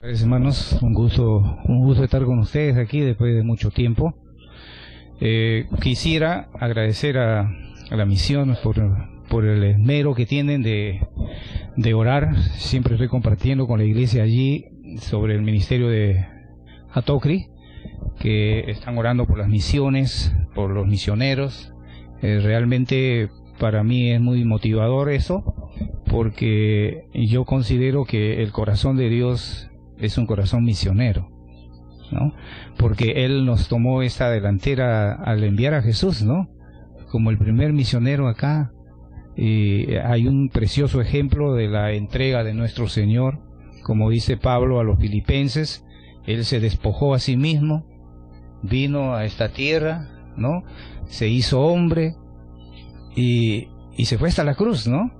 Hermanos, un gusto estar con ustedes aquí después de mucho tiempo. Quisiera agradecer a la misión por el esmero que tienen de orar. Siempre estoy compartiendo con la iglesia allí sobre el ministerio de Atocri, que están orando por las misiones, por los misioneros. Realmente para mí es muy motivador eso, porque yo considero que el corazón de Dios es un corazón misionero, ¿no? Porque Él nos tomó esta delantera al enviar a Jesús, ¿no? Como el primer misionero acá. Y hay un precioso ejemplo de la entrega de nuestro Señor, como dice Pablo a los filipenses. Él se despojó a sí mismo, vino a esta tierra, ¿no? Se hizo hombre y se fue hasta la cruz, ¿no?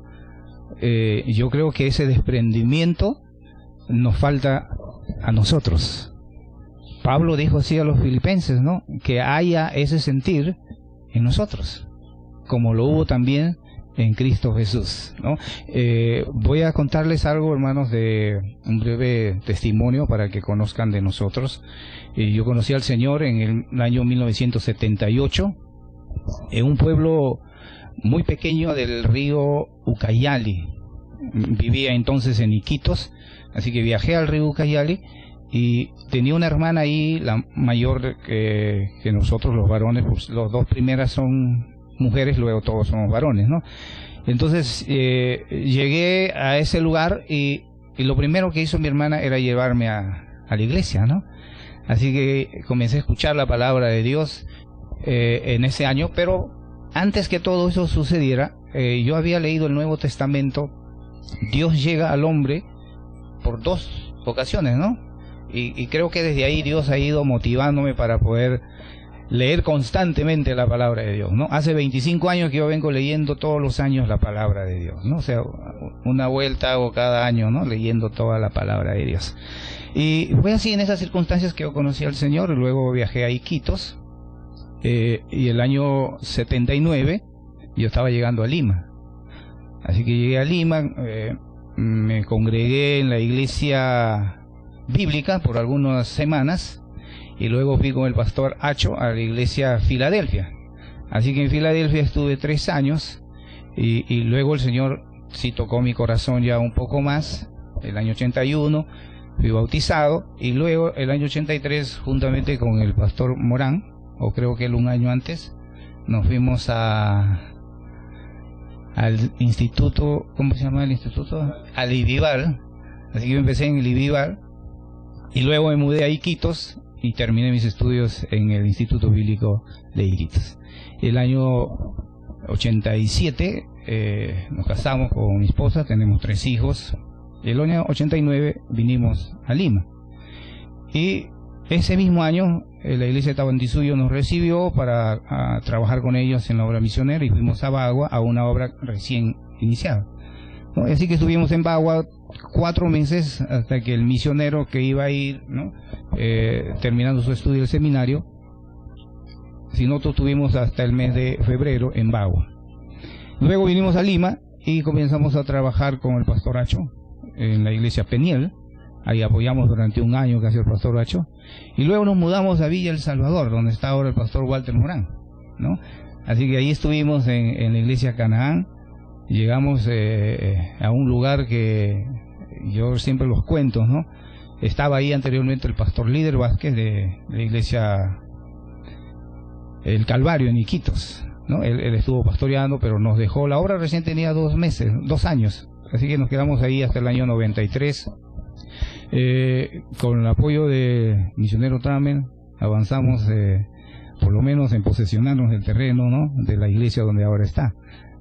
Yo creo que ese desprendimiento nos falta a nosotros. Pablo dijo así a los filipenses, ¿no? Que haya ese sentir en nosotros, como lo hubo también en Cristo Jesús, ¿no? Voy a contarles algo, hermanos, de un breve testimonio para que conozcan de nosotros. Yo conocí al Señor en el año 1978 en un pueblo muy pequeño del río Ucayali. Vivía entonces en Iquitos, así que viajé al río Ucayali y tenía una hermana ahí, la mayor que nosotros los varones, pues los dos primeras son mujeres, luego todos somos varones, ¿no? Entonces llegué a ese lugar y lo primero que hizo mi hermana era llevarme a la iglesia, ¿no? Así que comencé a escuchar la palabra de Dios en ese año, pero antes que todo eso sucediera, yo había leído el Nuevo Testamento. Dios llega al hombre por dos ocasiones, ¿no? Y creo que desde ahí Dios ha ido motivándome para poder leer constantemente la palabra de Dios, ¿no? Hace 25 años que yo vengo leyendo todos los años la palabra de Dios, ¿no? O sea, una vuelta hago cada año, ¿no? Leyendo toda la palabra de Dios. Y fue así en esas circunstancias que yo conocí al Señor. Y luego viajé a Iquitos, y el año 79 yo estaba llegando a Lima. Así que llegué a Lima, me congregué en la iglesia bíblica por algunas semanas y luego fui con el pastor Acho a la iglesia Filadelfia. Así que en Filadelfia estuve 3 años y luego el Señor sí tocó mi corazón ya un poco más. El año 81 fui bautizado y luego el año 83 juntamente con el pastor Morán, o creo que él un año antes, nos fuimos al instituto, ¿cómo se llama el instituto? Al Ivibar. Así que yo empecé en el Ivibar y luego me mudé a Iquitos y terminé mis estudios en el Instituto Bíblico de Iquitos. El año 87 nos casamos con mi esposa, tenemos 3 hijos. El año 89 vinimos a Lima y ese mismo año la iglesia de Tahuantinsuyo nos recibió para trabajar con ellos en la obra misionera y fuimos a Bagua a una obra recién iniciada, ¿no? Así que estuvimos en Bagua 4 meses hasta que el misionero que iba a ir, ¿no? Terminando su estudio del seminario, si nosotros estuvimos hasta el mes de febrero en Bagua. Luego vinimos a Lima y comenzamos a trabajar con el pastor Acho en la iglesia Peniel. Ahí apoyamos durante un año casi al pastor Acho. Y luego nos mudamos a Villa El Salvador, donde está ahora el pastor Walter Morán, ¿no? Así que ahí estuvimos en la iglesia Canaán. Llegamos a un lugar que yo siempre los cuento, ¿no? Estaba ahí anteriormente el pastor Líder Vázquez de la iglesia El Calvario en Iquitos, ¿no? Él estuvo pastoreando, pero nos dejó. La obra recién tenía 2 años. Así que nos quedamos ahí hasta el año 93. Con el apoyo de Misionero Tramen avanzamos por lo menos en posesionarnos del terreno, ¿no? De la iglesia donde ahora está,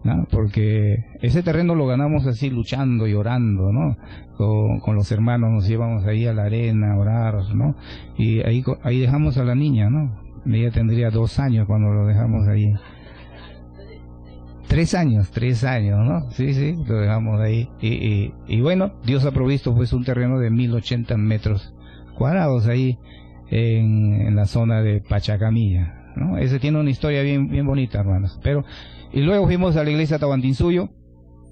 ¿no? Porque ese terreno lo ganamos así luchando y orando, ¿no? Con los hermanos nos llevamos ahí a la arena a orar, ¿no? Y ahí dejamos a la niña, ¿no? Ella tendría 2 años cuando lo dejamos ahí. 3 años, ¿no? Sí, lo dejamos ahí. Y bueno, Dios ha provisto pues un terreno de 1080 metros cuadrados ahí en la zona de Pachacamilla, ¿no? Ese tiene una historia bien bonita, hermanos. Y luego fuimos a la iglesia Tahuantinsuyo,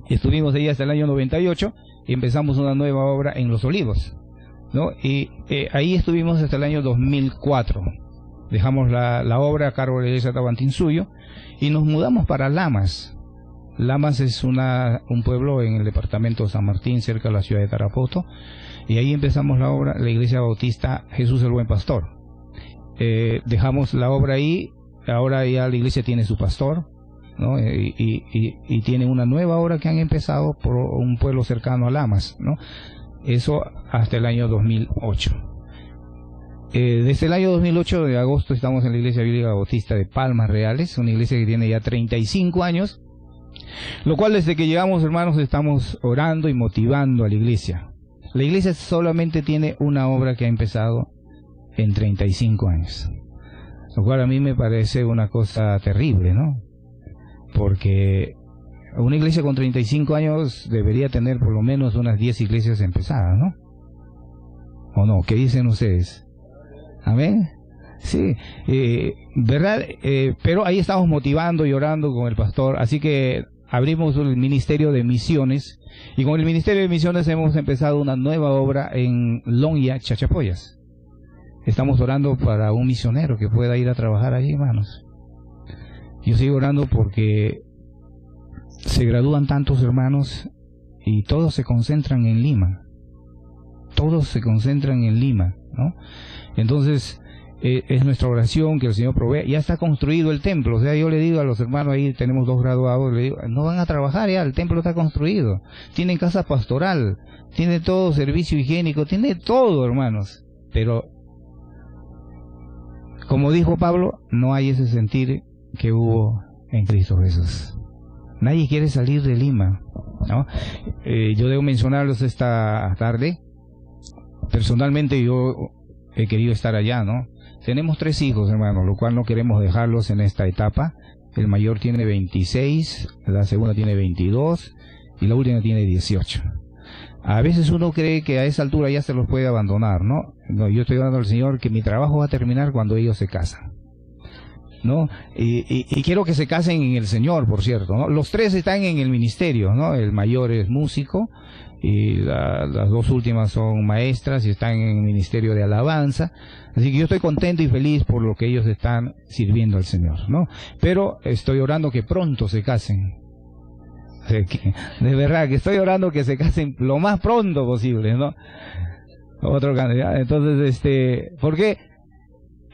estuvimos ahí hasta el año 98 y empezamos una nueva obra en Los Olivos. ¿no? Y ahí estuvimos hasta el año 2004. Dejamos la obra a cargo de la iglesia Tahuantinsuyo y nos mudamos para Lamas. Lamas es un pueblo en el departamento de San Martín, cerca de la ciudad de Tarapoto, y ahí empezamos la obra, la iglesia bautista Jesús el Buen Pastor. Dejamos la obra ahí, ahora ya la iglesia tiene su pastor, ¿no? Y tiene una nueva obra que han empezado por un pueblo cercano a Lamas, ¿no? Eso hasta el año 2008. Desde el año 2008, de agosto, estamos en la Iglesia Bíblica Bautista de Palmas Reales, una iglesia que tiene ya 35 años, lo cual desde que llegamos, hermanos, estamos orando y motivando a la iglesia. La iglesia solamente tiene una obra que ha empezado en 35 años, lo cual a mí me parece una cosa terrible, ¿no? Porque una iglesia con 35 años debería tener por lo menos unas 10 iglesias empezadas, ¿no? ¿O no? ¿Qué dicen ustedes? Amén. Sí, ¿verdad? Pero ahí estamos motivando y orando con el pastor, así que abrimos el ministerio de misiones, y con el ministerio de misiones hemos empezado una nueva obra en Lonya, Chachapoyas. Estamos orando para un misionero que pueda ir a trabajar allí, hermanos. Yo sigo orando porque se gradúan tantos hermanos y todos se concentran en Lima. Todos se concentran en Lima, ¿no? Entonces, es nuestra oración que el Señor provea. Ya está construido el templo. O sea, yo le digo a los hermanos, ahí tenemos 2 graduados, le digo, no van a trabajar ya, el templo está construido. Tienen casa pastoral, tiene todo servicio higiénico, tiene todo, hermanos. Pero, como dijo Pablo, no hay ese sentir que hubo en Cristo Jesús. Nadie quiere salir de Lima, ¿no? Yo debo mencionarlos esta tarde. Personalmente yo he querido estar allá, ¿no? Tenemos 3 hijos, hermanos, lo cual no queremos dejarlos en esta etapa. El mayor tiene 26, la segunda tiene 22 y la última tiene 18. A veces uno cree que a esa altura ya se los puede abandonar, ¿no? No, yo estoy dando al Señor que mi trabajo va a terminar cuando ellos se casan, ¿no? Y quiero que se casen en el Señor, por cierto, ¿no? Los 3 están en el ministerio, ¿no? El mayor es músico y las 2 últimas son maestras y están en el ministerio de alabanza. Así que yo estoy contento y feliz por lo que ellos están sirviendo al Señor, ¿no? Pero estoy orando que pronto se casen. De verdad que estoy orando que se casen lo más pronto posible, ¿no? Otro candidato. Entonces, porque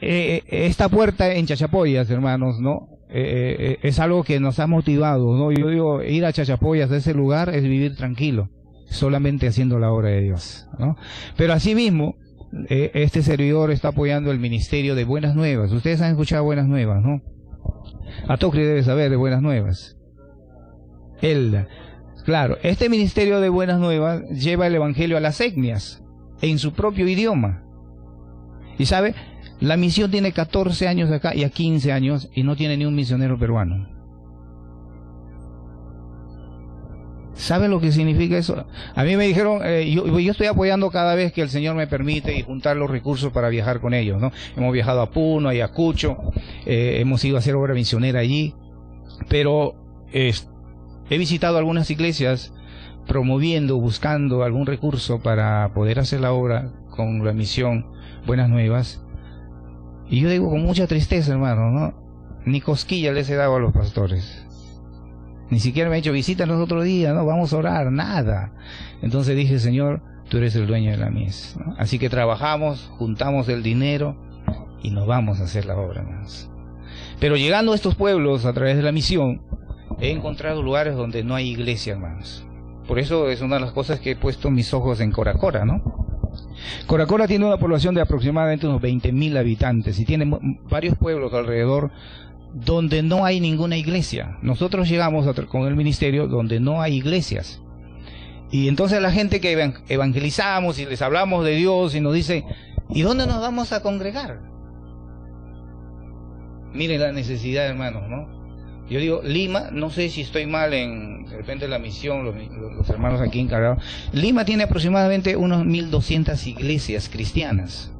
esta puerta en Chachapoyas, hermanos, ¿no? Es algo que nos ha motivado, ¿no? Yo digo, ir a Chachapoyas, a ese lugar, es vivir tranquilo, solamente haciendo la obra de Dios, ¿no? Pero asimismo, este servidor está apoyando el ministerio de Buenas Nuevas. Ustedes han escuchado Buenas Nuevas, ¿no? Atocri debe saber de Buenas Nuevas. Claro, este ministerio de Buenas Nuevas lleva el evangelio a las etnias, en su propio idioma. Y sabe, la misión tiene 14 años acá y a 15 años y no tiene ni un misionero peruano. ¿Sabe lo que significa eso? A mí me dijeron, yo estoy apoyando cada vez que el Señor me permite y juntar los recursos para viajar con ellos, ¿no? Hemos viajado a Puno, a Ayacucho, hemos ido a hacer obra misionera allí, pero he visitado algunas iglesias promoviendo, buscando algún recurso para poder hacer la obra con la misión Buenas Nuevas. Y yo digo con mucha tristeza, hermano, ¿no? Ni cosquilla les he dado a los pastores. Ni siquiera me ha hecho visítanos otro día, ¿no? Vamos a orar, nada. Entonces dije, Señor, tú eres el dueño de la mies, ¿no? Así que trabajamos, juntamos el dinero y nos vamos a hacer la obra, hermanos. Pero llegando a estos pueblos a través de la misión, he encontrado lugares donde no hay iglesia, hermanos. Por eso es una de las cosas que he puesto mis ojos en Coracora, ¿no? Coracora tiene una población de aproximadamente unos 20.000 habitantes y tiene varios pueblos alrededor donde no hay ninguna iglesia. Nosotros llegamos con el ministerio donde no hay iglesias. Y entonces la gente que evangelizamos y les hablamos de Dios y nos dice, ¿y dónde nos vamos a congregar? Miren la necesidad, hermanos, ¿no? Yo digo, Lima, no sé si estoy mal de repente la misión, los hermanos aquí encargados. Lima tiene aproximadamente unos 1.200 iglesias cristianas.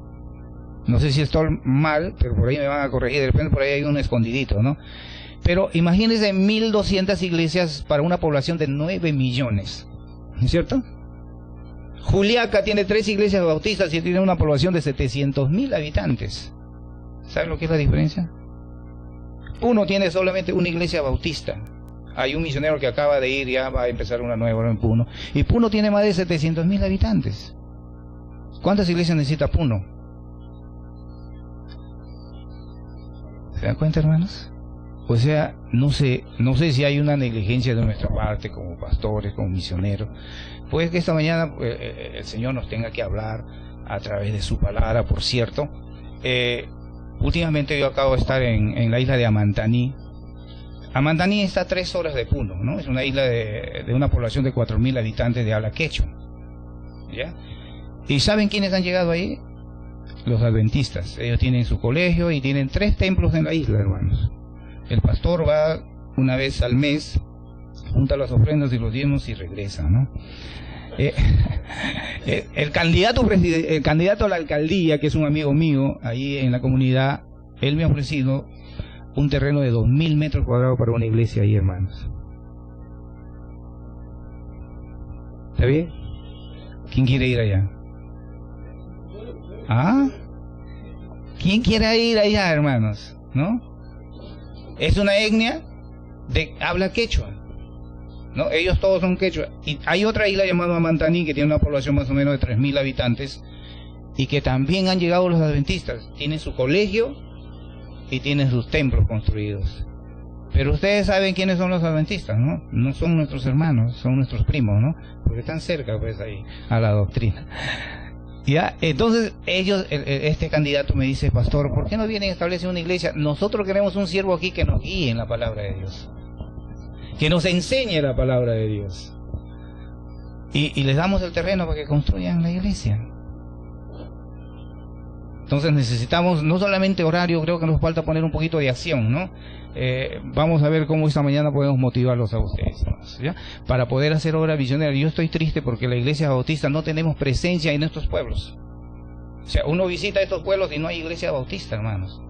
No sé si estoy mal, pero por ahí me van a corregir, de repente por ahí hay un escondidito, ¿no? Pero imagínense 1.200 iglesias para una población de 9 millones, ¿no es cierto? Juliaca tiene 3 iglesias bautistas y tiene una población de 700.000 habitantes. ¿Saben lo que es la diferencia? Puno tiene solamente una iglesia bautista. Hay un misionero que acaba de ir, ya va a empezar una nueva en Puno. Y Puno tiene más de 700.000 habitantes. ¿Cuántas iglesias necesita Puno? ¿Se dan cuenta, hermanos? O sea, no sé si hay una negligencia de nuestra parte como pastores, como misioneros. Puede que esta mañana el Señor nos tenga que hablar a través de su palabra, por cierto. Últimamente yo acabo de estar en la isla de Amantaní. Amantaní está a 3 horas de Puno, ¿no? Es una isla de una población de 4.000 habitantes de habla quechua, ¿ya? ¿Y saben quiénes han llegado ahí? Los adventistas. Ellos tienen su colegio y tienen 3 templos en la isla, hermanos. El pastor va una vez al mes, junta las ofrendas y los diezmos y regresa, ¿no? El candidato a la alcaldía, que es un amigo mío, ahí en la comunidad, él me ha ofrecido un terreno de 2.000 metros cuadrados para una iglesia ahí, hermanos. ¿Está bien? ¿Quién quiere ir allá? ¿Ah? ¿Quién quiere ir allá, hermanos? ¿No? Es una etnia de habla quechua, ¿no? Ellos todos son quechua. Y hay otra isla llamada Amantaní que tiene una población más o menos de 3.000 habitantes y que también han llegado los adventistas. Tienen su colegio y tienen sus templos construidos. Pero ustedes saben quiénes son los adventistas, ¿no? No son nuestros hermanos, son nuestros primos, ¿no? Porque están cerca, pues, ahí, a la doctrina. Ya, entonces este candidato me dice, pastor, ¿por qué no vienen a establecer una iglesia? Nosotros queremos un siervo aquí que nos guíe en la palabra de Dios, que nos enseñe la palabra de Dios, y les damos el terreno para que construyan la iglesia. Entonces necesitamos no solamente horario, creo que nos falta poner un poquito de acción, ¿no? Vamos a ver cómo esta mañana podemos motivarlos a ustedes, ¿ya? Para poder hacer obra misionera. Yo estoy triste porque la iglesia bautista no tenemos presencia en estos pueblos. O sea, uno visita estos pueblos y no hay iglesia bautista, hermanos.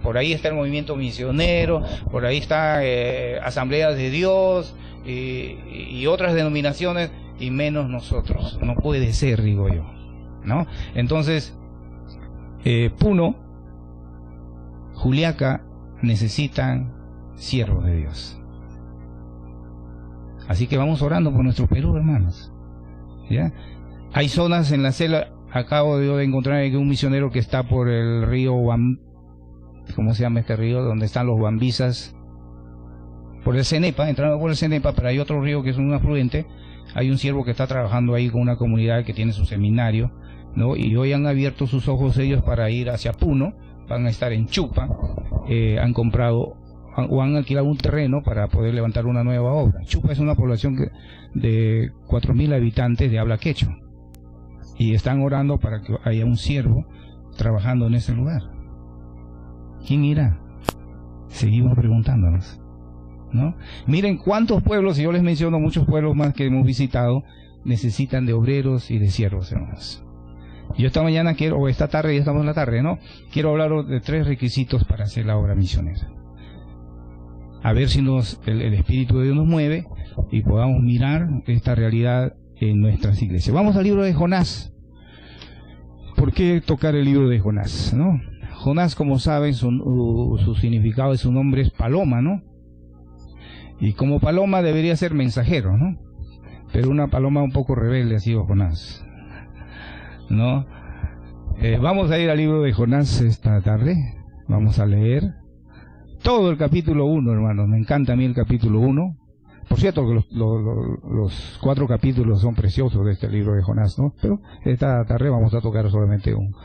Por ahí está el movimiento misionero, por ahí está Asambleas de Dios y otras denominaciones, y menos nosotros. No puede ser, digo yo, ¿no? Entonces, Puno, Juliaca necesitan siervos de Dios. Así que vamos orando por nuestro Perú, hermanos, ¿ya? Hay zonas en la selva. Acabo de encontrar un misionero que está por el río ¿cómo se llama este río? Donde están los Bambisas, por el Cenepa, entrando por el Cenepa, pero hay otro río que es un afluente. Hay un siervo que está trabajando ahí con una comunidad que tiene su seminario, ¿no? Y hoy han abierto sus ojos ellos para ir hacia Puno. Van a estar en Chupa, han comprado o han alquilado un terreno para poder levantar una nueva obra. Chupa es una población de 4.000 habitantes de habla quechua, y están orando para que haya un siervo trabajando en ese lugar. ¿Quién irá? Seguimos preguntándonos, ¿no? Miren cuántos pueblos, y yo les menciono muchos pueblos más que hemos visitado, necesitan de obreros y de siervos, hermanos. Yo esta mañana o esta tarde, ya estamos en la tarde, ¿no? Quiero hablar de 3 requisitos para hacer la obra misionera. A ver si el Espíritu de Dios nos mueve y podamos mirar esta realidad en nuestras iglesias. Vamos al libro de Jonás. ¿Por qué tocar el libro de Jonás, no? Jonás, como saben, su significado de su nombre es paloma, ¿no? Y como paloma debería ser mensajero, ¿no? Pero una paloma un poco rebelde ha sido Jonás, ¿no? Vamos a ir al libro de Jonás esta tarde. Vamos a leer todo el capítulo 1, hermanos. Me encanta a mí el capítulo 1. Por cierto, que los 4 capítulos son preciosos de este libro de Jonás, ¿no? Pero esta tarde vamos a tocar solamente uno.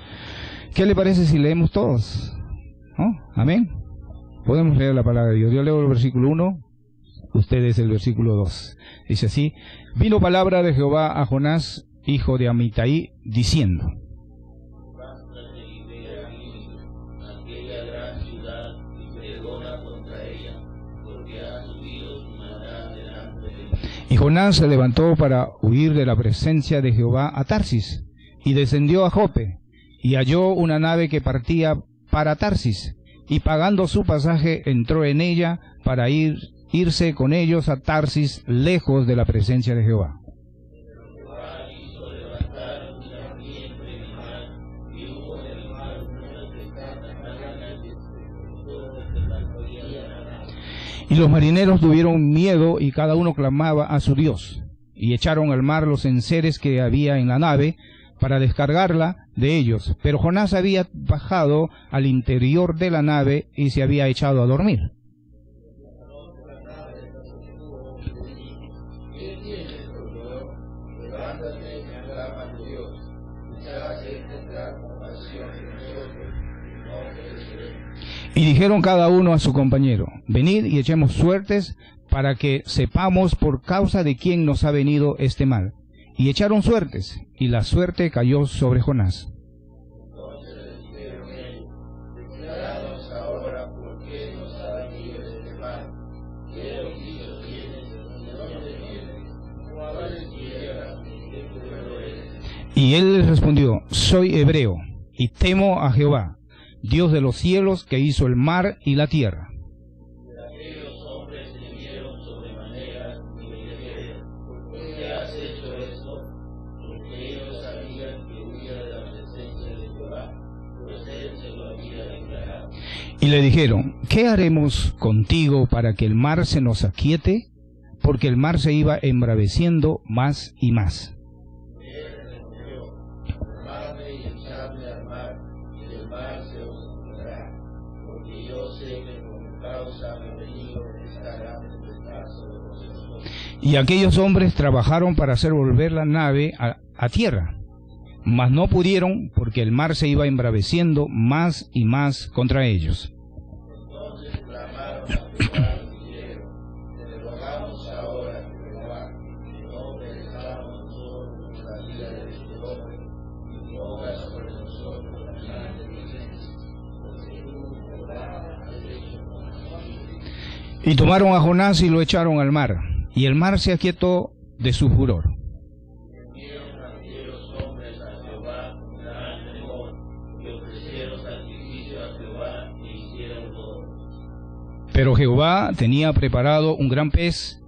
¿Qué le parece si leemos todos? ¿No? Amén. Podemos leer la palabra de Dios. Yo leo el versículo 1, ustedes el versículo 2. Dice así: vino palabra de Jehová a Jonás, hijo de Amitai, diciendo: y Jonás se levantó para huir de la presencia de Jehová a Tarsis, y descendió a Jope, y halló una nave que partía para Tarsis, y pagando su pasaje entró en ella para irse con ellos a Tarsis, lejos de la presencia de Jehová. Y los marineros tuvieron miedo y cada uno clamaba a su Dios. Y echaron al mar los enseres que había en la nave para descargarla de ellos. Pero Jonás había bajado al interior de la nave y se había echado a dormir. Y dijeron cada uno a su compañero: venid y echemos suertes para que sepamos por causa de quién nos ha venido este mal. Y echaron suertes, y la suerte cayó sobre Jonás. Y él les respondió: soy hebreo, y temo a Jehová, Dios de los cielos, que hizo el mar y la tierra. Y le dijeron: ¿qué haremos contigo para que el mar se nos aquiete? Porque el mar se iba embraveciendo más y más. Y aquellos hombres trabajaron para hacer volver la nave a tierra, mas no pudieron, porque el mar se iba embraveciendo más y más contra ellos. Y tomaron a Jonás y lo echaron al mar, y el mar se aquietó de su furor. Pero Jehová tenía preparado un gran pez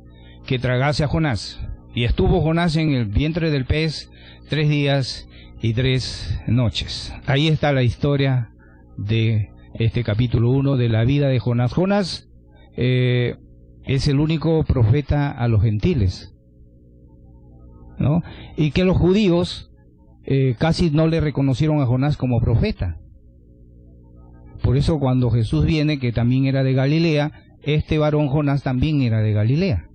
que tragase a Jonás, y estuvo Jonás en el vientre del pez 3 días y 3 noches. Ahí está la historia de este capítulo 1 de la vida de Jonás. Jonás es el único profeta a los gentiles, ¿no? Y que los judíos casi no le reconocieron a Jonás como profeta. Por eso cuando Jesús viene, que también era de Galilea, este varón Jonás también era de Galilea,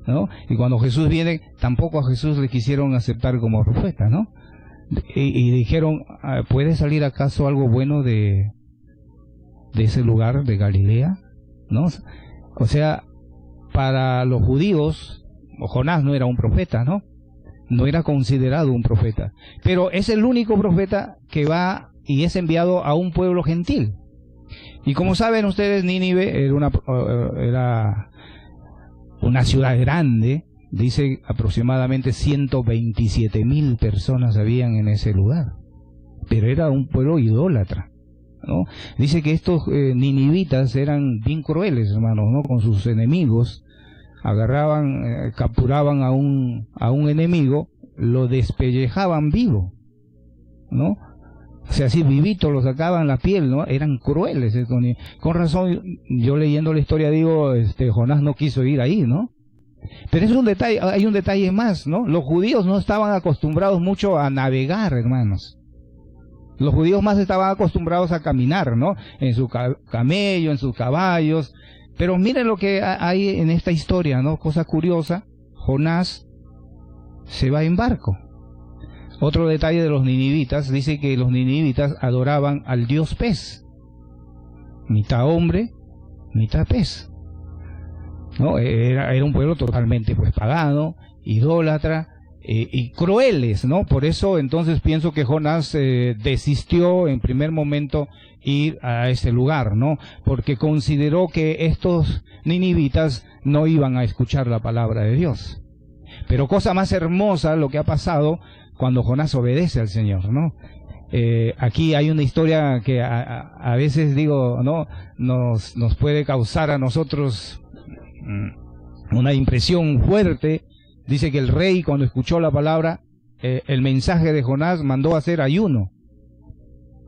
¿no? Y cuando Jesús viene, tampoco a Jesús le quisieron aceptar como profeta, ¿no? Y dijeron: ¿puede salir acaso algo bueno de ese lugar de Galilea? ¿No? O sea, para los judíos, Jonás no era un profeta, ¿no? No era considerado un profeta. Pero es el único profeta que va y es enviado a un pueblo gentil. Y como saben ustedes, Nínive era una ciudad grande. Dice aproximadamente 127,000 personas habían en ese lugar. Pero era un pueblo idólatra, ¿no? Dice que estos ninivitas eran bien crueles, hermanos, ¿no? Con sus enemigos. Agarraban, capturaban a un enemigo, lo despellejaban vivo, ¿no? O sea, así vivito lo sacaban la piel, ¿no? Eran crueles. Con razón, yo leyendo la historia digo, Jonás no quiso ir ahí, ¿no? Pero es un detalle, hay un detalle más, ¿no? Los judíos no estaban acostumbrados mucho a navegar, hermanos. Los judíos más estaban acostumbrados a caminar, ¿no? En su camello, en sus caballos. Pero miren lo que hay en esta historia, ¿no? Cosa curiosa: Jonás se va en barco. Otro detalle de los ninivitas, dice que los ninivitas adoraban al dios pez. Mitad hombre, mitad pez, ¿no? Era un pueblo totalmente pues pagano, idólatra, y crueles, ¿no? Por eso entonces pienso que Jonás desistió en primer momento ir a ese lugar, ¿no? Porque consideró que estos ninivitas no iban a escuchar la palabra de Dios. Pero cosa más hermosa lo que ha pasado cuando Jonás obedece al Señor, ¿no? Aquí hay una historia que a veces digo, ¿no? Nos puede causar a nosotros una impresión fuerte. Dice que el rey, cuando escuchó la palabra, el mensaje de Jonás, mandó a hacer ayuno.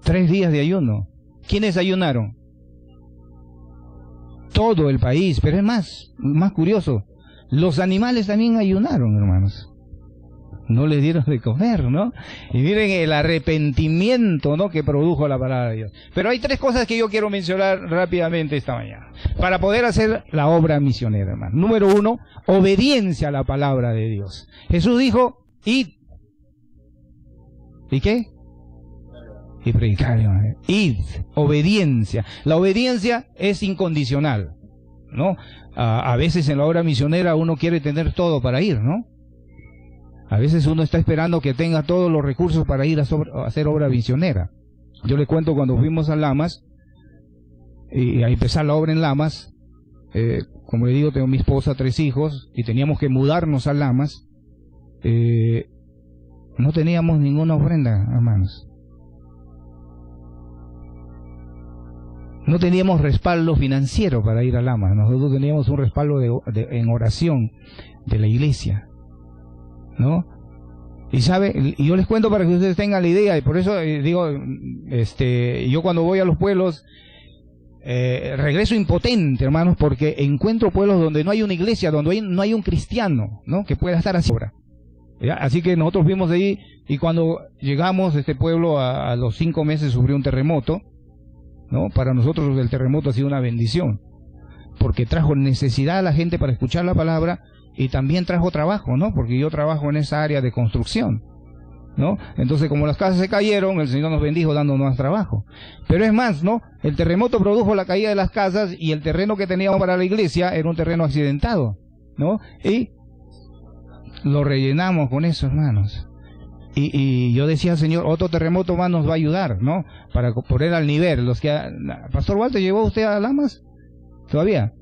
3 días de ayuno. ¿Quiénes ayunaron? todo el país. Pero es más curioso, los animales también ayunaron, hermanos. No les dieron de comer, ¿no? Y miren el arrepentimiento, ¿no?, que produjo la palabra de Dios. Pero hay 3 cosas que yo quiero mencionar rápidamente esta mañana, para poder hacer la obra misionera, hermano. Número 1, obediencia a la palabra de Dios. Jesús dijo, id. ¿Y qué? Y predicar, hermano. Id, obediencia. La obediencia es incondicional, ¿no? A veces en la obra misionera uno quiere tener todo para ir, ¿no? A veces uno está esperando que tenga todos los recursos para ir a hacer obra misionera. Yo le cuento cuando fuimos a Lamas, y a empezar la obra en Lamas, como le digo, tengo mi esposa, 3 hijos, y teníamos que mudarnos a Lamas. No teníamos ninguna ofrenda, hermanos. No teníamos respaldo financiero para ir a Lamas. Nosotros teníamos un respaldo en oración de la iglesia, ¿no? Y yo les cuento para que ustedes tengan la idea, y por eso digo, yo cuando voy a los pueblos, regreso impotente, hermanos, porque encuentro pueblos donde no hay una iglesia, donde no hay un cristiano, ¿no?, que pueda estar así. ¿Ya? Así que nosotros fuimos de ahí, y cuando llegamos a este pueblo, a los 5 meses sufrió un terremoto, ¿no? Para nosotros el terremoto ha sido una bendición, porque trajo necesidad a la gente para escuchar la palabra, y también trajo trabajo, ¿no? Porque yo trabajo en esa área de construcción, ¿no? Entonces, como las casas se cayeron, el Señor nos bendijo dándonos más trabajo. Pero es más, ¿no? El terremoto produjo la caída de las casas, y el terreno que teníamos para la iglesia era un terreno accidentado, ¿no? Y lo rellenamos con eso, hermanos. Y yo decía, Señor, otro terremoto más nos va a ayudar, ¿no? Para poner al nivel. Pastor Walter, ¿llegó usted a Lamas? ¿Todavía?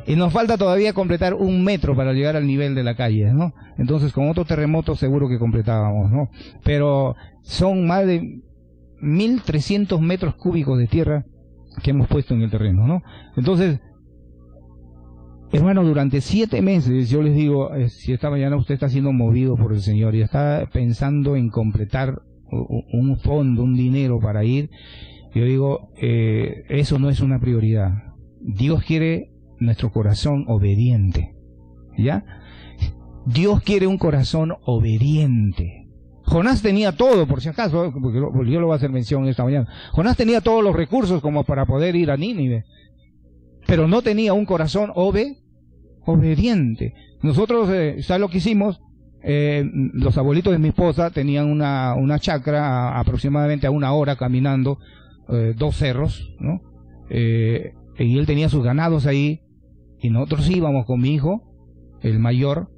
Y nos falta todavía completar 1 metro para llegar al nivel de la calle, ¿no? Entonces, con otro terremoto seguro que completábamos, ¿no? Pero son más de 1.300 metros cúbicos de tierra que hemos puesto en el terreno, ¿no? Entonces, hermano, durante 7 meses, yo les digo, si esta mañana usted está siendo movido por el Señor y está pensando en completar un fondo, un dinero para ir, yo digo, eso no es una prioridad. Dios quiere nuestro corazón obediente, ¿ya? Dios quiere un corazón obediente. Jonás tenía todo, por si acaso, porque yo lo voy a hacer mención esta mañana. Jonás tenía todos los recursos como para poder ir a Nínive, pero no tenía un corazón obediente. Nosotros, ¿sabes lo que hicimos? Los abuelitos de mi esposa tenían una chacra aproximadamente a 1 hora caminando, 2 cerros, ¿no? Y él tenía sus ganados ahí, y nosotros íbamos con mi hijo, el mayor,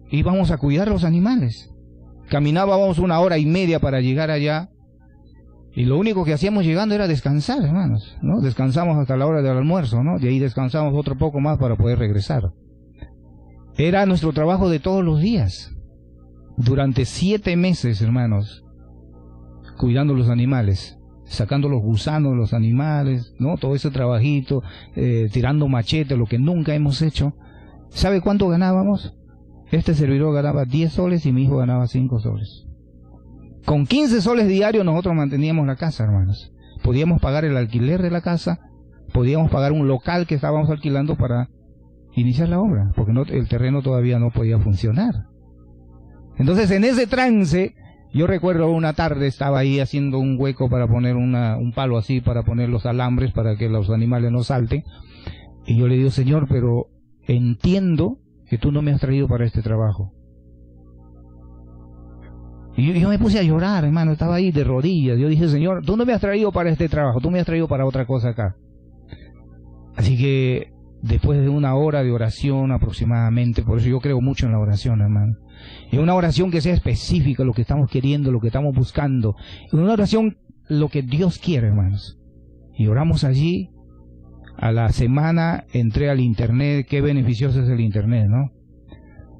íbamos a cuidar los animales. Caminábamos 1 hora y media para llegar allá, y lo único que hacíamos llegando era descansar, hermanos, ¿no? Descansamos hasta la hora del almuerzo, ¿no? De ahí descansamos otro poco más para poder regresar. Era nuestro trabajo de todos los días, durante 7 meses, hermanos, cuidando los animales, sacando los gusanos de los animales, ¿no? Todo ese trabajito, tirando machete, lo que nunca hemos hecho. ¿Sabe cuánto ganábamos? Este servidor ganaba 10 soles y mi hijo ganaba 5 soles. Con 15 soles diarios nosotros manteníamos la casa, hermanos. Podíamos pagar el alquiler de la casa, podíamos pagar un local que estábamos alquilando para iniciar la obra, porque el terreno todavía no podía funcionar. Entonces, en ese trance, yo recuerdo una tarde estaba ahí haciendo un hueco para poner un palo así, para poner los alambres para que los animales no salten, y yo le digo, Señor, pero entiendo que tú no me has traído para este trabajo. Y yo me puse a llorar, hermano, estaba ahí de rodillas. Yo dije, Señor, tú no me has traído para este trabajo, tú me has traído para otra cosa acá. Así que después de 1 hora de oración aproximadamente, por eso yo creo mucho en la oración, hermano, y una oración que sea específica, lo que estamos queriendo, lo que estamos buscando, una oración lo que Dios quiere, hermanos. Y oramos allí. A la semana entré al internet. Qué beneficioso es el internet, ¿no?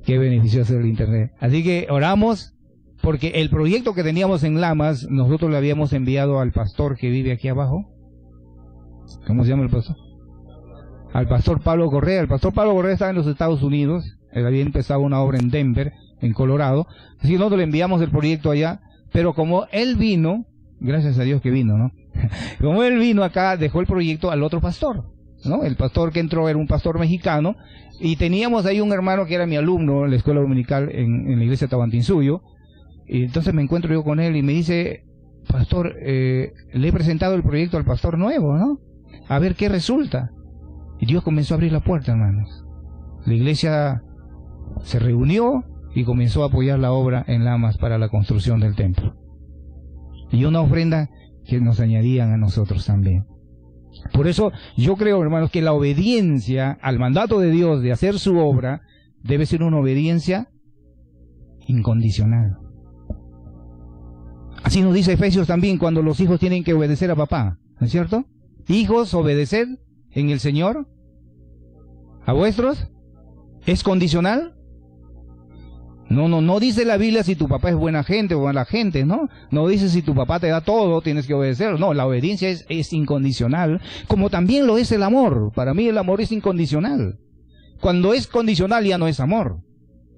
Qué beneficioso es el internet. Así que oramos, porque el proyecto que teníamos en Lamas, nosotros le habíamos enviado al pastor que vive aquí abajo. ¿Cómo se llama el pastor? Al pastor Pablo Correa. El pastor Pablo Correa estaba en los Estados Unidos. Él había empezado una obra en Denver, en Colorado. Así que nosotros le enviamos el proyecto allá. Pero como él vino, gracias a Dios que vino, ¿no? Como él vino acá, dejó el proyecto al otro pastor. ¿no? El pastor que entró era un pastor mexicano, y teníamos ahí un hermano que era mi alumno en la escuela dominical en la iglesia Tabantinsuyo, y entonces me encuentro yo con él y me dice, pastor, le he presentado el proyecto al pastor nuevo, ¿no? A ver qué resulta. Y Dios comenzó a abrir la puerta, hermanos. La iglesia se reunió y comenzó a apoyar la obra en Lamas para la construcción del templo. Y una ofrenda que nos añadían a nosotros también. Por eso yo creo, hermanos, que la obediencia al mandato de Dios de hacer su obra debe ser una obediencia incondicional. Así nos dice Efesios también, cuando los hijos tienen que obedecer a papá, ¿no es cierto? Hijos, obedeced en el Señor a vuestros. ¿Es condicional? No dice la Biblia si tu papá es buena gente o mala gente, ¿no? No dice si tu papá te da todo, tienes que obedecer. No, la obediencia es incondicional, como también lo es el amor. Para mí el amor es incondicional. Cuando es condicional ya no es amor.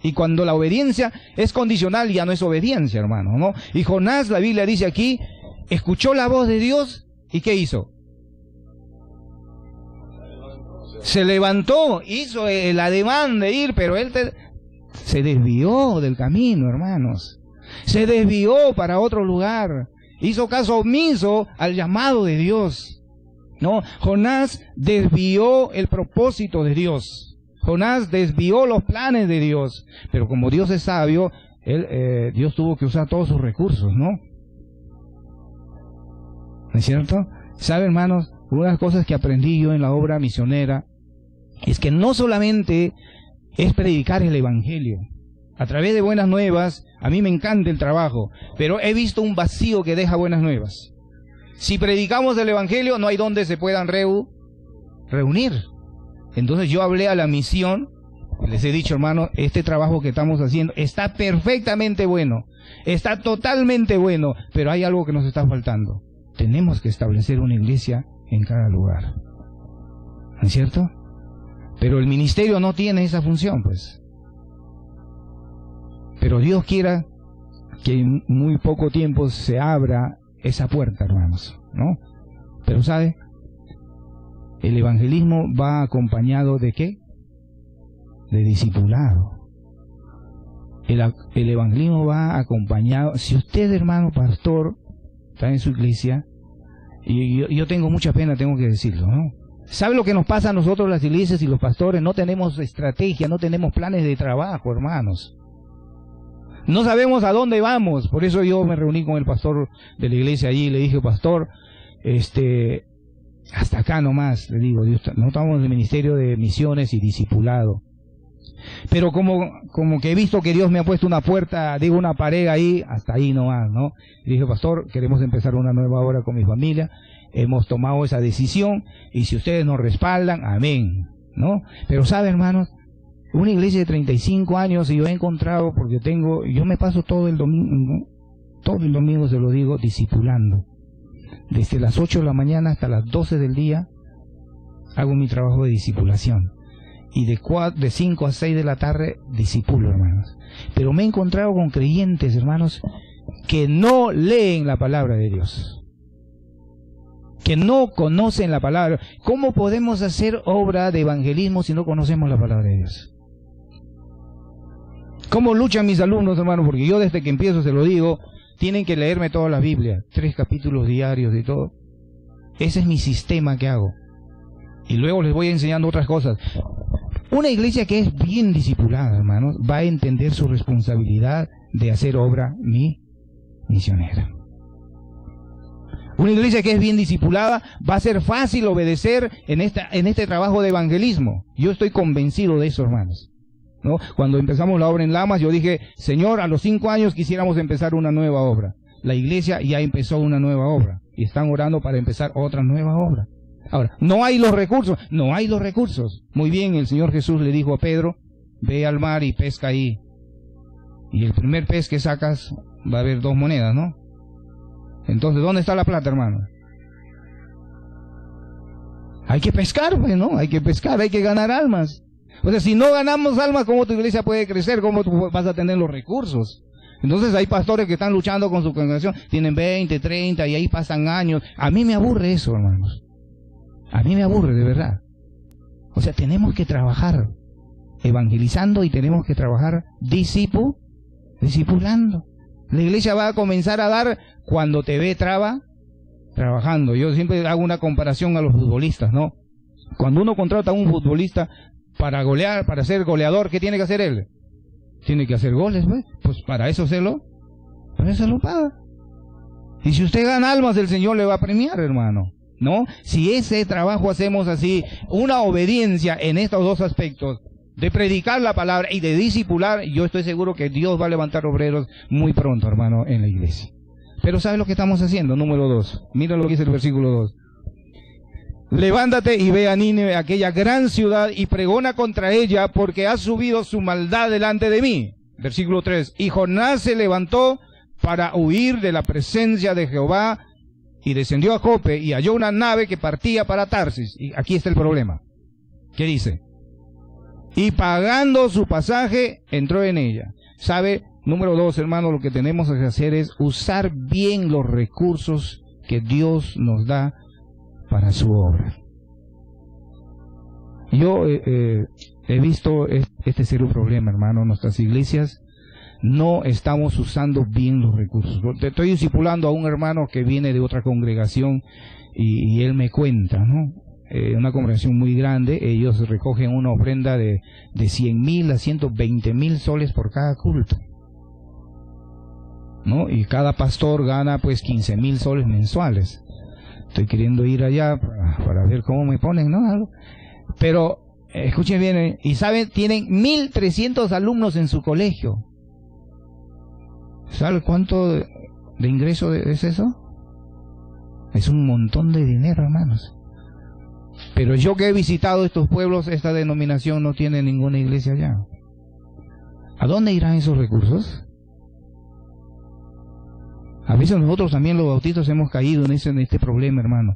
Y cuando la obediencia es condicional ya no es obediencia, hermano, ¿no? Y Jonás, la Biblia dice aquí, escuchó la voz de Dios, ¿y qué hizo? Se levantó, hizo el ademán de ir, pero él se desvió del camino, hermanos. Se desvió para otro lugar. Hizo caso omiso al llamado de Dios. No, Jonás desvió el propósito de Dios. Jonás desvió los planes de Dios. Pero como Dios es sabio, Dios tuvo que usar todos sus recursos, ¿no? ¿No es cierto? ¿Sabe, hermanos? Una de las cosas que aprendí yo en la obra misionera es que no solamente es predicar el evangelio. A través de Buenas Nuevas, a mí me encanta el trabajo, pero he visto un vacío que deja Buenas Nuevas. Si predicamos el evangelio, no hay donde se puedan reunir. Entonces yo hablé a la misión, les he dicho, hermano, este trabajo que estamos haciendo está perfectamente bueno, está totalmente bueno, pero hay algo que nos está faltando. Tenemos que establecer una iglesia en cada lugar. ¿No es cierto? Pero el ministerio no tiene esa función, pues. Pero Dios quiera que en muy poco tiempo se abra esa puerta, hermanos, ¿no? Pero ¿sabe? El evangelismo va acompañado ¿de qué? De discipulado. El evangelismo va acompañado. Si usted, hermano pastor, está en su iglesia, y yo tengo mucha pena, tengo que decirlo, ¿no? ¿Sabe lo que nos pasa a nosotros las iglesias y los pastores? No tenemos estrategia, no tenemos planes de trabajo, hermanos. No sabemos a dónde vamos. Por eso yo me reuní con el pastor de la iglesia allí y le dije, pastor, hasta acá nomás, le digo, no estamos en el ministerio de misiones y discipulado. Pero como que he visto que Dios me ha puesto una puerta, digo una pared ahí, hasta ahí nomás, ¿no? Y dije, pastor, queremos empezar una nueva obra con mi familia. Hemos tomado esa decisión y si ustedes nos respaldan, amén, ¿no? Pero sabe, hermanos, una iglesia de 35 años y yo he encontrado, porque yo me paso todo el domingo se lo digo, discipulando. Desde las 8 de la mañana hasta las 12 del día hago mi trabajo de discipulación. Y de 5 a 6 de la tarde discipulo, hermanos. Pero me he encontrado con creyentes, hermanos, que no leen la palabra de Dios, que no conocen la palabra. ¿Cómo podemos hacer obra de evangelismo si no conocemos la palabra de Dios? ¿Cómo luchan mis alumnos, hermanos? Porque yo desde que empiezo se lo digo, tienen que leerme toda la Biblia, 3 capítulos diarios y todo. Ese es mi sistema que hago. Y luego les voy enseñando otras cosas. Una iglesia que es bien discipulada, hermanos, va a entender su responsabilidad de hacer obra misionera. Una iglesia que es bien discipulada va a ser fácil obedecer en este trabajo de evangelismo. Yo estoy convencido de eso, hermanos, ¿no? Cuando empezamos la obra en Lamas, yo dije, Señor, a los 5 años quisiéramos empezar una nueva obra. La iglesia ya empezó una nueva obra y están orando para empezar otra nueva obra. Ahora, no hay los recursos. Muy bien, el Señor Jesús le dijo a Pedro, ve al mar y pesca ahí. Y el primer pez que sacas va a haber 2 monedas, ¿no? Entonces, ¿dónde está la plata, hermano? Hay que pescar, pues, ¿no? Hay que pescar, hay que ganar almas. O sea, si no ganamos almas, ¿cómo tu iglesia puede crecer? ¿Cómo tú vas a tener los recursos? Entonces hay pastores que están luchando con su congregación, tienen 20, 30 y ahí pasan años. A mí me aburre eso, hermanos. A mí me aburre, de verdad. O sea, tenemos que trabajar evangelizando y tenemos que trabajar discipulando. La iglesia va a comenzar a dar cuando te ve trabajando. Yo siempre hago una comparación a los futbolistas, ¿no? Cuando uno contrata a un futbolista para golear, para ser goleador, ¿qué tiene que hacer él? Tiene que hacer goles, ¿ves? Pues para eso se lo paga. Y si usted gana almas, el Señor le va a premiar, hermano, ¿no? Si ese trabajo hacemos así, una obediencia en estos dos aspectos, de predicar la palabra y de discipular, yo estoy seguro que Dios va a levantar obreros muy pronto, hermano, en la iglesia. Pero ¿sabes lo que estamos haciendo? Número 2. Mira lo que dice el versículo 2. Levántate y ve a Nínive, aquella gran ciudad, y pregona contra ella, porque ha subido su maldad delante de mí. Versículo 3. Y Jonás se levantó para huir de la presencia de Jehová, y descendió a Jope, y halló una nave que partía para Tarsis. Y aquí está el problema. ¿Qué dice? Y pagando su pasaje, entró en ella. ¿Sabe? Número 2, hermano, lo que tenemos que hacer es usar bien los recursos que Dios nos da para su obra. Yo he visto este ser un problema, hermano. Nuestras iglesias no estamos usando bien los recursos. Te estoy discipulando a un hermano que viene de otra congregación y él me cuenta, ¿no? Una congregación muy grande, ellos recogen una ofrenda de 100,000 a 120,000 soles por cada culto, ¿no? Y cada pastor gana pues 15,000 soles mensuales. Estoy queriendo ir allá para ver cómo me ponen, ¿no? Pero, escuchen bien, y saben, tienen 1,300 alumnos en su colegio. ¿Sabe cuánto de ingreso es eso? Es un montón de dinero, hermanos. Pero yo que he visitado estos pueblos, esta denominación no tiene ninguna iglesia allá. ¿A dónde irán esos recursos? A veces nosotros también los bautistas hemos caído en este problema, hermano,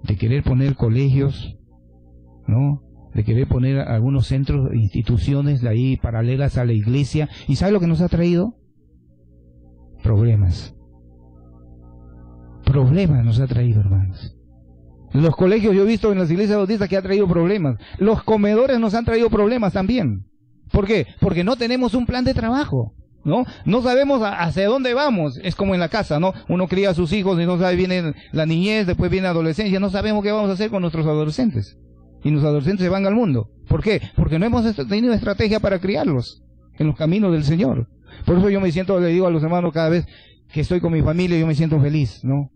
de querer poner colegios, ¿no? De querer poner algunos centros, instituciones de ahí paralelas a la iglesia. ¿Y sabe lo que nos ha traído? Problemas. Problemas nos ha traído, hermanos. Los colegios, yo he visto en las iglesias bautistas que ha traído problemas. Los comedores nos han traído problemas también. ¿Por qué? Porque no tenemos un plan de trabajo, ¿no? No sabemos hacia dónde vamos. Es como en la casa, ¿no? Uno cría a sus hijos y no sabe, viene la niñez, después viene la adolescencia, no sabemos qué vamos a hacer con nuestros adolescentes. Y los adolescentes se van al mundo. ¿Por qué? Porque no hemos tenido estrategia para criarlos en los caminos del Señor. Por eso yo me siento, le digo a los hermanos cada vez que estoy con mi familia, yo me siento feliz, ¿no?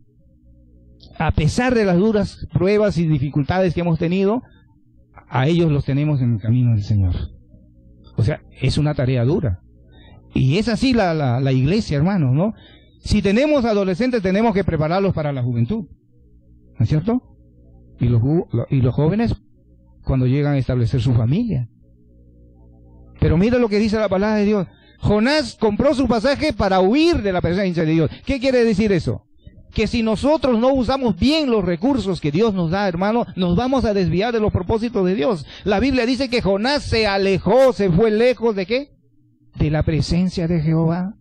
A pesar de las duras pruebas y dificultades que hemos tenido, a ellos los tenemos en el camino del Señor. O sea, es una tarea dura. Y es así la iglesia, hermanos, ¿no? Si tenemos adolescentes, tenemos que prepararlos para la juventud, ¿no es cierto? Y los jóvenes cuando llegan a establecer su familia. Pero mira lo que dice la palabra de Dios. Jonás compró su pasaje para huir de la presencia de Dios. ¿Qué quiere decir eso? Que si nosotros no usamos bien los recursos que Dios nos da, hermano, nos vamos a desviar de los propósitos de Dios. La Biblia dice que Jonás se alejó, se fue lejos ¿de qué? De la presencia de Jehová.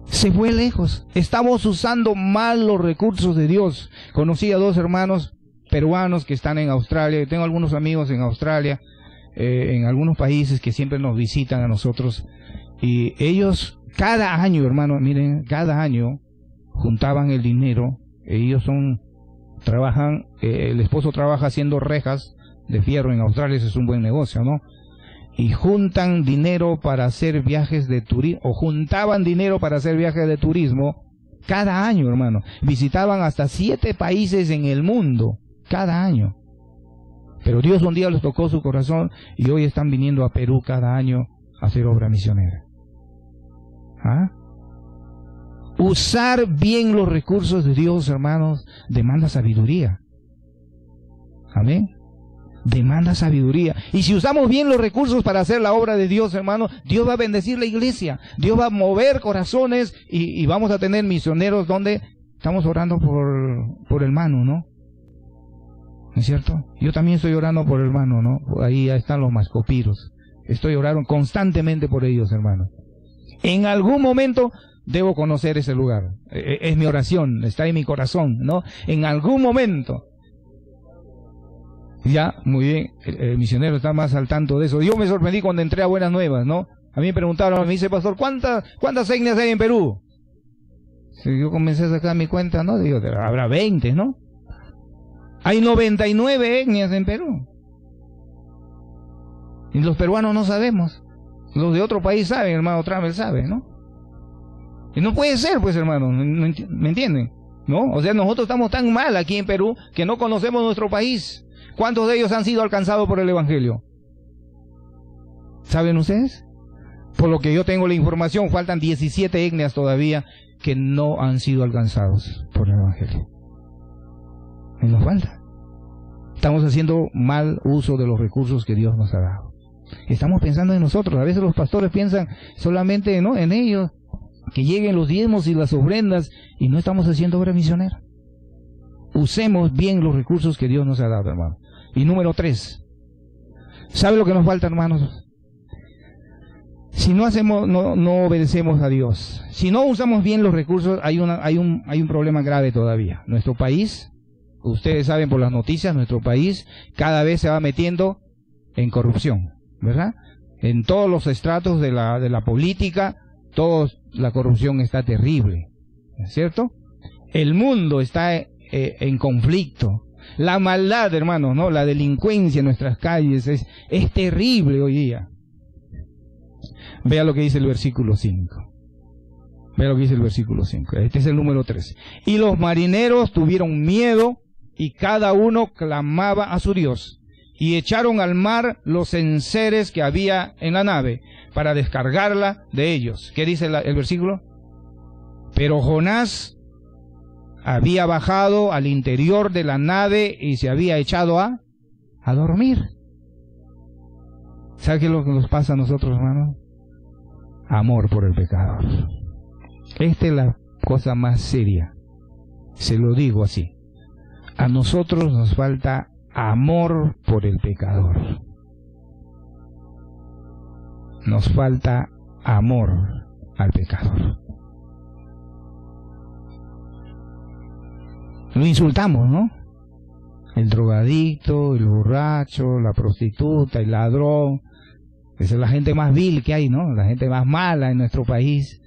Se fue lejos. Estamos usando mal los recursos de Dios. Conocí a 2 hermanos peruanos que están en Australia. Tengo algunos amigos en Australia, en algunos países que siempre nos visitan a nosotros. Y ellos cada año, hermano, miren, cada año juntaban el dinero. Ellos trabajan, el esposo trabaja haciendo rejas de fierro en Australia, ese es un buen negocio, ¿no? Y juntan dinero para hacer viajes de turismo, o juntaban dinero para hacer viajes de turismo cada año, hermano. Visitaban hasta 7 países en el mundo, cada año. Pero Dios un día les tocó su corazón y hoy están viniendo a Perú cada año a hacer obra misionera. ¿Ah? Usar bien los recursos de Dios, hermanos, demanda sabiduría. Amén. Demanda sabiduría. Y si usamos bien los recursos para hacer la obra de Dios, hermano, Dios va a bendecir la iglesia. Dios va a mover corazones y vamos a tener misioneros donde estamos orando por hermano, ¿no? ¿No es cierto? Yo también estoy orando por hermano, ¿no? Ahí están los mascopiros. Estoy orando constantemente por ellos, hermano. En algún momento debo conocer ese lugar. Es mi oración, está en mi corazón, ¿no? En algún momento. Ya, muy bien, el misionero está más al tanto de eso. Yo me sorprendí cuando entré a Buenas Nuevas, ¿no? A mí me preguntaron, me dice, pastor, ¿cuántas etnias hay en Perú? Si yo comencé a sacar mi cuenta, ¿no? Digo, habrá 20, ¿no? Hay 99 etnias en Perú. Y los peruanos no sabemos. Los de otro país saben, hermano Travel sabe, ¿no? Y no puede ser, pues, hermano, ¿me entienden? ¿No? O sea, nosotros estamos tan mal aquí en Perú que no conocemos nuestro país. ¿Cuántos de ellos han sido alcanzados por el Evangelio? ¿Saben ustedes? Por lo que yo tengo la información, faltan 17 etnias todavía que no han sido alcanzados por el Evangelio. Y nos falta. Estamos haciendo mal uso de los recursos que Dios nos ha dado. Estamos pensando en nosotros. A veces los pastores piensan solamente, ¿no?, en ellos, que lleguen los diezmos y las ofrendas, y no estamos haciendo obra misionera. Usemos bien los recursos que Dios nos ha dado, hermano. Y número 3, ¿sabe lo que nos falta, hermanos? Si no hacemos, no obedecemos a Dios, si no usamos bien los recursos, hay un problema grave todavía. Nuestro país, ustedes saben por las noticias, nuestro país cada vez se va metiendo en corrupción, ¿verdad? En todos los estratos de la política, la corrupción está terrible, ¿cierto? El mundo está en conflicto. La maldad, hermanos, ¿no? La delincuencia en nuestras calles es terrible hoy día. Vea lo que dice el versículo 5. Vea lo que dice el versículo 5. Este es el número 3. Y los marineros tuvieron miedo, y cada uno clamaba a su Dios. Y echaron al mar los enseres que había en la nave, para descargarla de ellos. ¿Qué dice el versículo? Pero Jonás había bajado al interior de la nave y se había echado a dormir. ¿Sabe qué es lo que nos pasa a nosotros, hermanos? Amor por el pecador. Esta es la cosa más seria. Se lo digo así. A nosotros nos falta amor por el pecador. Nos falta amor al pecador. Lo insultamos, ¿no? El drogadicto, el borracho, la prostituta, el ladrón. Esa es la gente más vil que hay, ¿no? La gente más mala en nuestro país.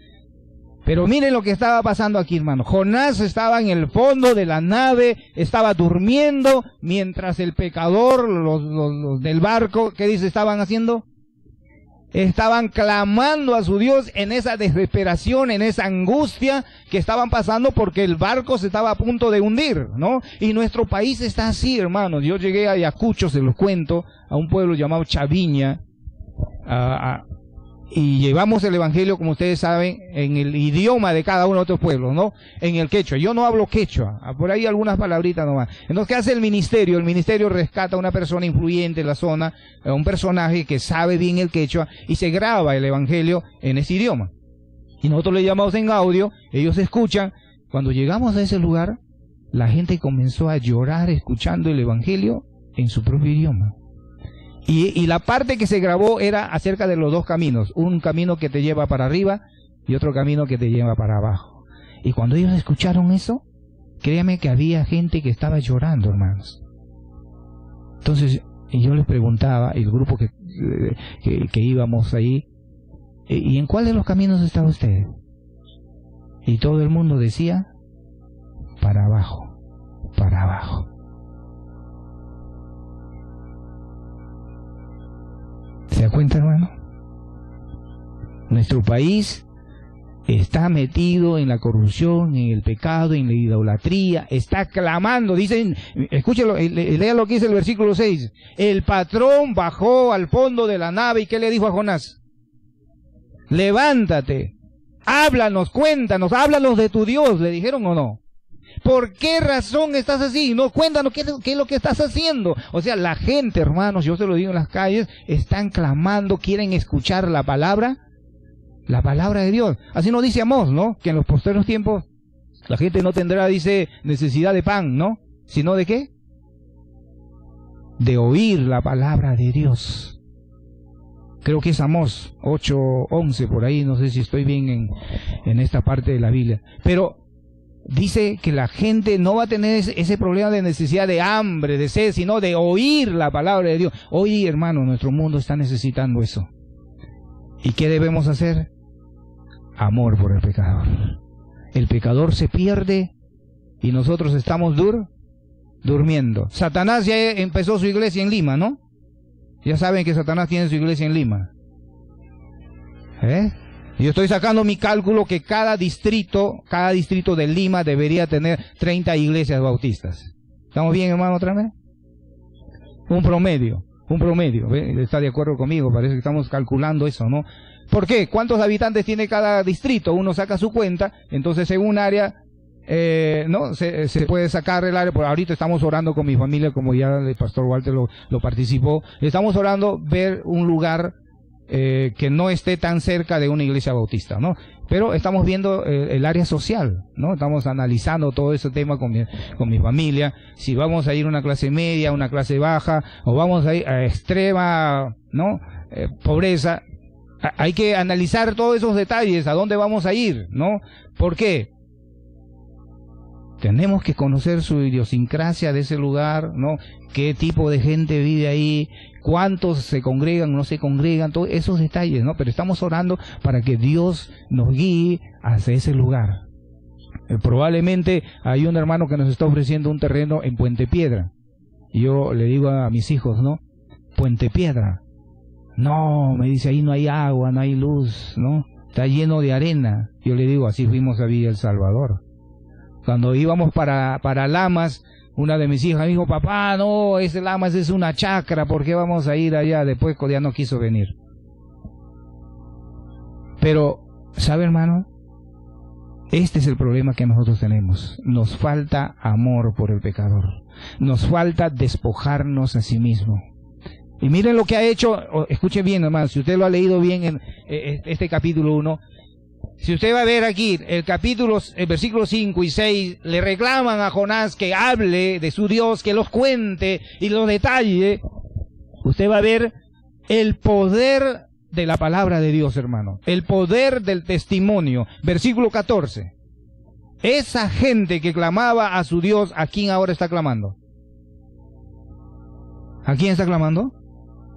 Pero miren lo que estaba pasando aquí, hermano. Jonás estaba en el fondo de la nave, estaba durmiendo, mientras el pecador, los del barco, ¿qué dice? Estaban haciendo. Estaban clamando a su Dios en esa desesperación, en esa angustia que estaban pasando porque el barco se estaba a punto de hundir, ¿no? Y nuestro país está así, hermanos. Yo llegué a Ayacucho, se los cuento, a un pueblo llamado Chaviña, y llevamos el Evangelio, como ustedes saben, en el idioma de cada uno de estos pueblos, ¿no? En el quechua. Yo no hablo quechua, por ahí algunas palabritas nomás. Entonces, ¿qué hace el ministerio? El ministerio rescata a una persona influyente en la zona, a un personaje que sabe bien el quechua, y se graba el Evangelio en ese idioma. Y nosotros le llamamos en audio, ellos escuchan. Cuando llegamos a ese lugar, la gente comenzó a llorar escuchando el Evangelio en su propio idioma. Y la parte que se grabó era acerca de los dos caminos, un camino que te lleva para arriba y otro camino que te lleva para abajo. Y cuando ellos escucharon eso, créame que había gente que estaba llorando, hermanos. Entonces, yo les preguntaba, el grupo que íbamos ahí, ¿y en cuál de los caminos está usted? Y todo el mundo decía, para abajo, para abajo. ¿Se da cuenta, hermano? Nuestro país está metido en la corrupción, en el pecado, en la idolatría, está clamando, dicen, escúchelo, lea lo que dice el versículo 6, el patrón bajó al fondo de la nave y ¿qué le dijo a Jonás? Levántate, háblanos, cuéntanos, háblanos de tu Dios, le dijeron o no. ¿Por qué razón estás así? No, cuéntanos qué es lo que estás haciendo. O sea, la gente, hermanos, yo se lo digo en las calles, están clamando, quieren escuchar la palabra de Dios. Así nos dice Amós, ¿no? Que en los posteriores tiempos la gente no tendrá, dice, necesidad de pan, ¿no? ¿Sino de qué? De oír la palabra de Dios. Creo que es Amós 8:11, por ahí, no sé si estoy bien en esta parte de la Biblia. Pero dice que la gente no va a tener ese problema de necesidad de hambre, de sed, sino de oír la palabra de Dios. Hoy, hermano, nuestro mundo está necesitando eso. ¿Y qué debemos hacer? Amor por el pecador. El pecador se pierde y nosotros estamos durmiendo. Satanás ya empezó su iglesia en Lima, ¿no? Ya saben que Satanás tiene su iglesia en Lima. Yo estoy sacando mi cálculo que cada distrito de Lima debería tener 30 iglesias bautistas. ¿Estamos bien, hermano, otra vez? Un promedio. ¿Está de acuerdo conmigo? Parece que estamos calculando eso, ¿no? ¿Por qué? ¿Cuántos habitantes tiene cada distrito? Uno saca su cuenta, entonces en un área, ¿no? Se puede sacar el área. Por ahorita estamos orando con mi familia, como ya el pastor Walter lo participó. Estamos orando ver un lugar que no esté tan cerca de una iglesia bautista, ¿no? Pero estamos viendo el área social, ¿no? Estamos analizando todo ese tema con mi familia, si vamos a ir a una clase media, una clase baja, o vamos a ir a extrema, ¿no? Pobreza. Hay que analizar todos esos detalles, a dónde vamos a ir, ¿no? ¿Por qué? Tenemos que conocer su idiosincrasia de ese lugar, ¿no? Qué tipo de gente vive ahí, cuántos se congregan, no se congregan, todos esos detalles, ¿no? Pero estamos orando para que Dios nos guíe hacia ese lugar. Probablemente hay un hermano que nos está ofreciendo un terreno en Puente Piedra. Y yo le digo a mis hijos, ¿no? Puente Piedra. No, me dice, ahí no hay agua, no hay luz, ¿no? Está lleno de arena. Yo le digo, así fuimos a Villa El Salvador. Cuando íbamos para Lamas, una de mis hijas me dijo, papá, no, ese Lamas es una chacra, ¿por qué vamos a ir allá? Después ya no quiso venir. Pero, ¿sabe, hermano? Este es el problema que nosotros tenemos. Nos falta amor por el pecador. Nos falta despojarnos a sí mismo. Y miren lo que ha hecho, escuche bien, hermano, si usted lo ha leído bien en este capítulo 1, si usted va a ver aquí, el versículo 5 y 6, le reclaman a Jonás que hable de su Dios, que los cuente y los detalle. Usted va a ver el poder de la palabra de Dios, hermano. El poder del testimonio. Versículo 14. Esa gente que clamaba a su Dios, ¿a quién ahora está clamando? ¿A quién está clamando?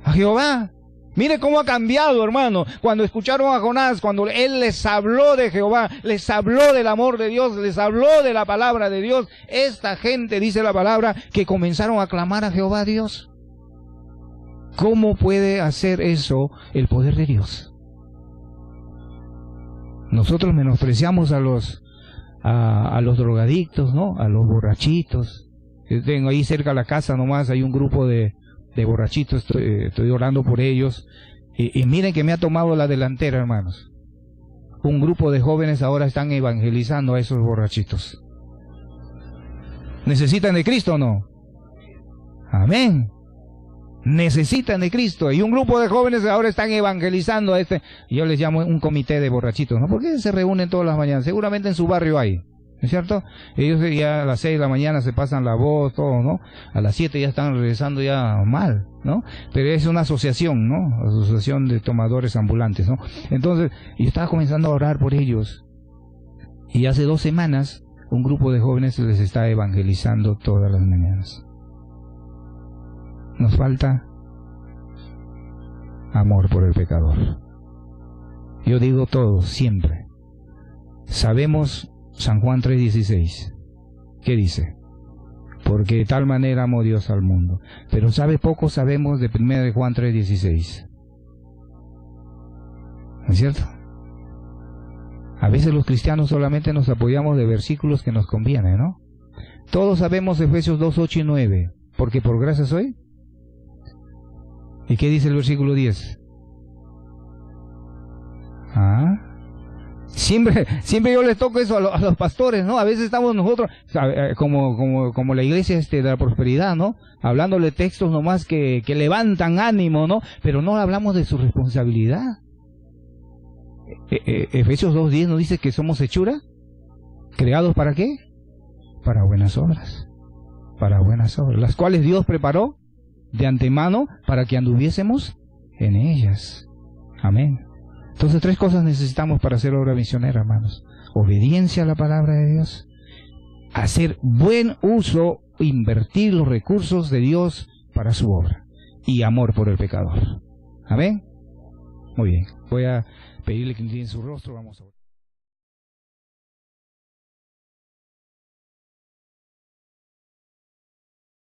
A Jehová. Mire cómo ha cambiado, hermano. Cuando escucharon a Jonás, cuando él les habló de Jehová, les habló del amor de Dios, les habló de la palabra de Dios, esta gente, dice la palabra, que comenzaron a clamar a Jehová Dios. ¿Cómo puede hacer eso el poder de Dios? Nosotros menospreciamos a los drogadictos, ¿no? A los borrachitos. Yo tengo ahí cerca de la casa nomás, hay un grupo de borrachitos, estoy orando por ellos, y miren que me ha tomado la delantera, hermanos. Un grupo de jóvenes ahora están evangelizando a esos borrachitos. ¿Necesitan de Cristo o no? Amén. Necesitan de Cristo, y un grupo de jóvenes ahora están evangelizando a yo les llamo un comité de borrachitos, ¿no? Porque se reúnen todas las mañanas, seguramente en su barrio hay. ¿No es cierto? Ellos ya a las 6 de la mañana se pasan la voz, todo, ¿no? A las 7 ya están regresando ya mal, ¿no? Pero es una asociación, ¿no? Asociación de tomadores ambulantes, ¿no? Entonces, yo estaba comenzando a orar por ellos. Y hace 2 semanas, un grupo de jóvenes les está evangelizando todas las mañanas. Nos falta amor por el pecador. Yo digo todo, siempre. Sabemos San Juan 3:16. ¿Qué dice? Porque de tal manera amó Dios al mundo. Pero poco sabemos de 1 de Juan 3:16. ¿No es cierto? A veces los cristianos solamente nos apoyamos de versículos que nos convienen, ¿no? Todos sabemos Efesios 2:8 y 9. Porque por gracia soy. ¿Y qué dice el versículo 10? Siempre yo les toco eso a los pastores, ¿no? A veces estamos nosotros, como la iglesia de la prosperidad, ¿no? Hablándole textos nomás que levantan ánimo, ¿no? Pero no hablamos de su responsabilidad. Efesios 2:10 nos dice que somos hechura, creados ¿para qué? Para buenas obras. Para buenas obras, las cuales Dios preparó de antemano para que anduviésemos en ellas. Amén. Entonces 3 cosas necesitamos para hacer obra misionera, hermanos. Obediencia a la palabra de Dios, hacer buen uso, invertir los recursos de Dios para su obra y amor por el pecador. Amén. Muy bien. Voy a pedirle que incline su rostro. Vamos a